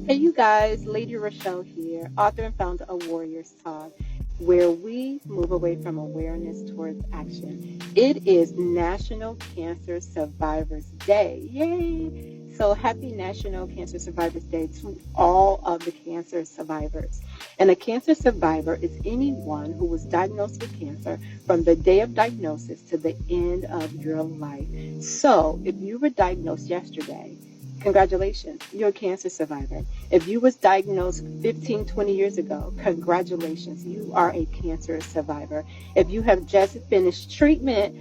Hey, you guys, Lady Rochelle here, author and founder of Warriors Talk, where we move away from awareness towards action. It is National Cancer Survivors Day. Yay! So happy National Cancer Survivors Day to all of the cancer survivors. And a cancer survivor is anyone who was diagnosed with cancer from the day of diagnosis to the end of your life. So if you were diagnosed yesterday, congratulations, you're a cancer survivor. If you was diagnosed 15, 20 years ago, congratulations, you are a cancer survivor. If you have just finished treatment,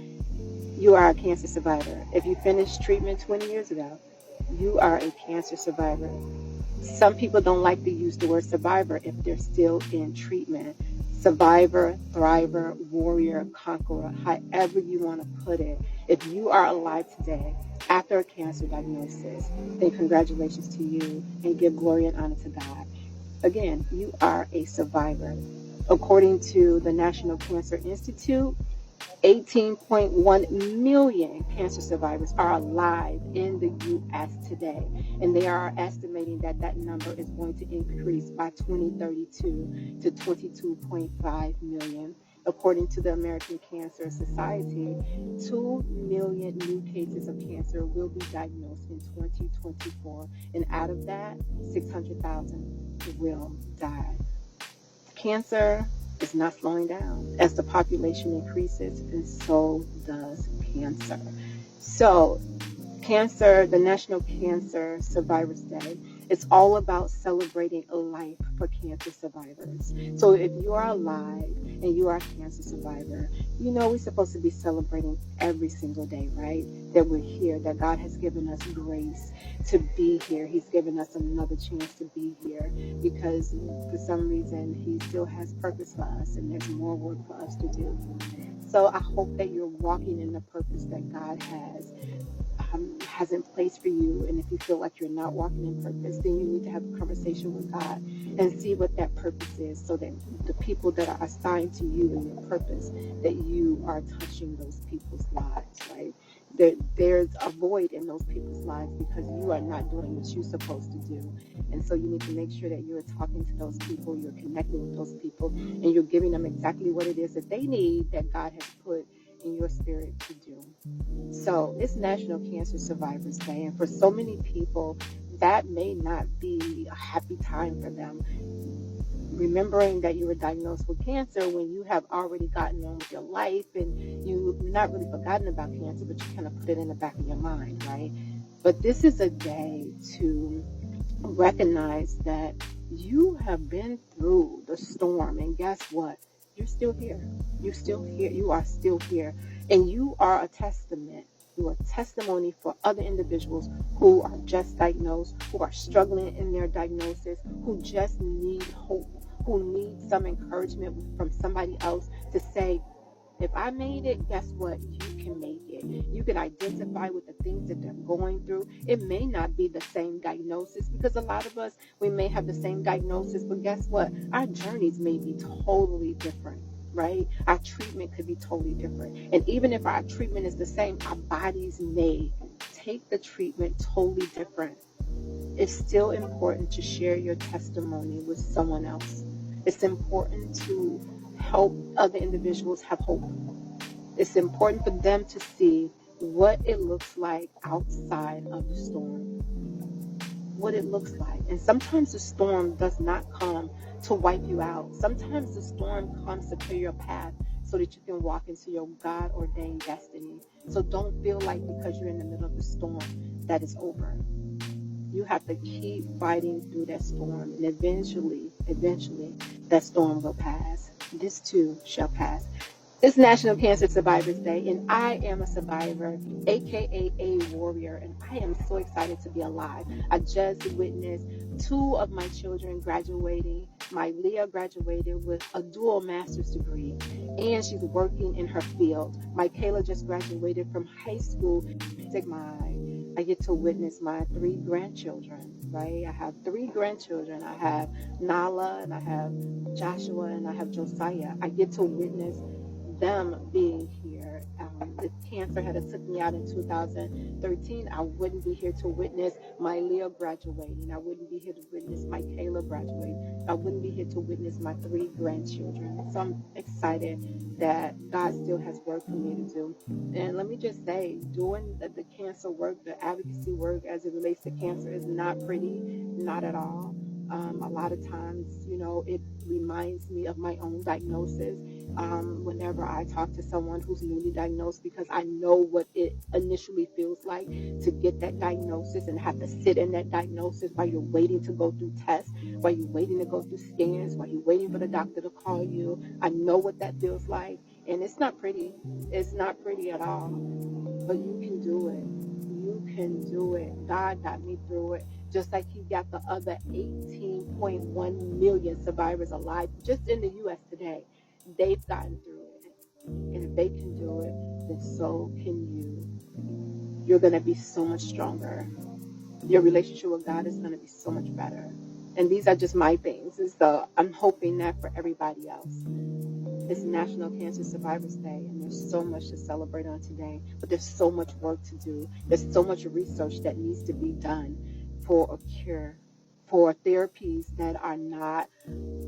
you are a cancer survivor. If you finished treatment 20 years ago, you are a cancer survivor. Some people don't like to use the word survivor if they're still in treatment. Survivor, thriver, warrior, conqueror, however you want to put it. If you are alive today after a cancer diagnosis, then congratulations to you and give glory and honor to God. Again, you are a survivor. According to the National Cancer Institute, 18.1 million cancer survivors are alive in the U.S. today, and they are estimating that that number is going to increase by 2032 to 22.5 million. According to the American Cancer Society, 2 million new cases of cancer will be diagnosed in 2024, and out of that, 600,000 will die. Cancer is not slowing down. As the population increases, and so does cancer. So, cancer, the National Cancer Survivors Day, it's all about celebrating a life for cancer survivors. So if you are alive and you are a cancer survivor, you know we're supposed to be celebrating every single day, right? That we're here, that God has given us grace to be here. He's given us another chance to be here because for some reason He still has purpose for us and there's more work for us to do. So I hope that you're walking in the purpose that God has in place for you. And if you feel like you're not walking in purpose, then you need to have a conversation with God and see what that purpose is so that the people that are assigned to you and your purpose, that you are touching those people's lives, right? There's a void in those people's lives because you are not doing what you're supposed to do. And so you need to make sure that you're talking to those people, you're connecting with those people, and you're giving them exactly what it is that they need that God has put in your spirit to do. So it's National Cancer Survivors Day, and for so many people, that may not be a happy time for them. Remembering that you were diagnosed with cancer when you have already gotten on with your life and you've not really forgotten about cancer, but you kind of put it in the back of your mind, right? But this is a day to recognize that you have been through the storm, and guess what? You're still here. You're still here. You are still here. And you are a testament. You are a testimony for other individuals who are just diagnosed, who are struggling in their diagnosis, who just need hope, who need some encouragement from somebody else to say, if I made it, guess what? You can make it. You can identify with the things that they're going through. It may not be the same diagnosis because a lot of us, we may have the same diagnosis, but guess what? Our journeys may be totally different, right? Our treatment could be totally different. And even if our treatment is the same, our bodies may take the treatment totally different. It's still important to share your testimony with someone else. It's important to help other individuals have hope. It's important for them to see what it looks like outside of the storm, what it looks like. And sometimes the storm does not come to wipe you out. Sometimes the storm comes to clear your path so that you can walk into your God-ordained destiny. So don't feel like because you're in the middle of the storm that it's over. You have to keep fighting through that storm, and eventually, that storm will pass. This too shall pass. It's National Cancer Survivors Day, and I am a survivor, aka a warrior, and I am so excited to be alive. I just witnessed two of my children graduating. My Leah graduated with a dual master's degree, and she's working in her field. My Kayla just graduated from high school. I get to witness my three grandchildren, right? I have three grandchildren. I have Nala, and I have Joshua, and I have Josiah. I get to witness them being here the cancer had took me out in 2013, I wouldn't be here to witness my Leo graduating. I wouldn't be here to witness my Kayla graduating. I wouldn't be here to witness my 3 grandchildren. So I'm excited that God still has work for me to do. And let me just say, doing the cancer work, the advocacy work as it relates to cancer is not pretty, not at all. A lot of times, it reminds me of my own diagnosis. Whenever I talk to someone who's newly diagnosed, because I know what it initially feels like to get that diagnosis and have to sit in that diagnosis while you're waiting to go through tests, while you're waiting to go through scans, while you're waiting for the doctor to call you. I know what that feels like, and it's not pretty. It's not pretty at all, but you can do it. You can do it. God got me through it, just like He got the other 18.1 million survivors alive just in the U.S. today. They've gotten through it. And if they can do it, then so can you. You're going to be so much stronger. Your relationship with God is going to be so much better. And these are just my things. And so I'm hoping that for everybody else. It's National Cancer Survivors Day, and there's so much to celebrate on today, but there's so much work to do. There's so much research that needs to be done for a cure, for therapies that are not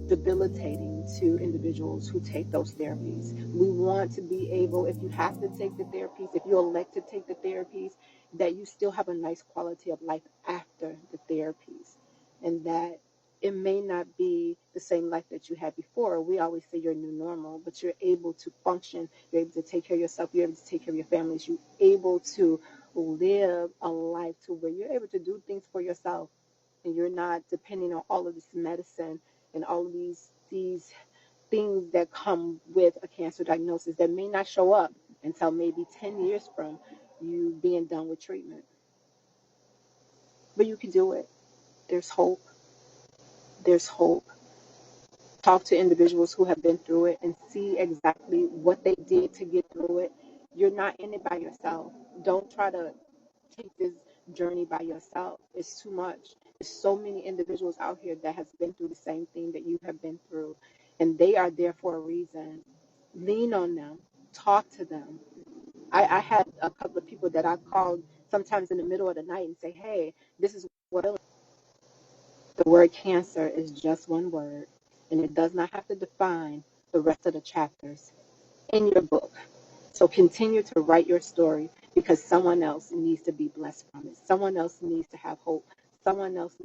debilitating to individuals who take those therapies. We want to be able, if you have to take the therapies, if you elect to take the therapies, that you still have a nice quality of life after the therapies, and that it may not be the same life that you had before. We always say your new normal, but you're able to function, you're able to take care of yourself, you're able to take care of your families, you're able to live a life to where you're able to do things for yourself, and you're not depending on all of this medicine and all of these things that come with a cancer diagnosis that may not show up until maybe 10 years from you being done with treatment. But you can do it. There's hope. There's hope. Talk to individuals who have been through it and see exactly what they did to get through it. You're not in it by yourself. Don't try to take this journey by yourself. It's too much. There's so many individuals out here that has been through the same thing that you have been through, and they are there for a reason. Lean on them. Talk to them. I had a couple of people that I called sometimes in the middle of the night and say, hey, this is what the word cancer is just one word, and it does not have to define the rest of the chapters in your book. So continue to write your story, because someone else needs to be blessed from it. Someone else needs to have hope. Someone else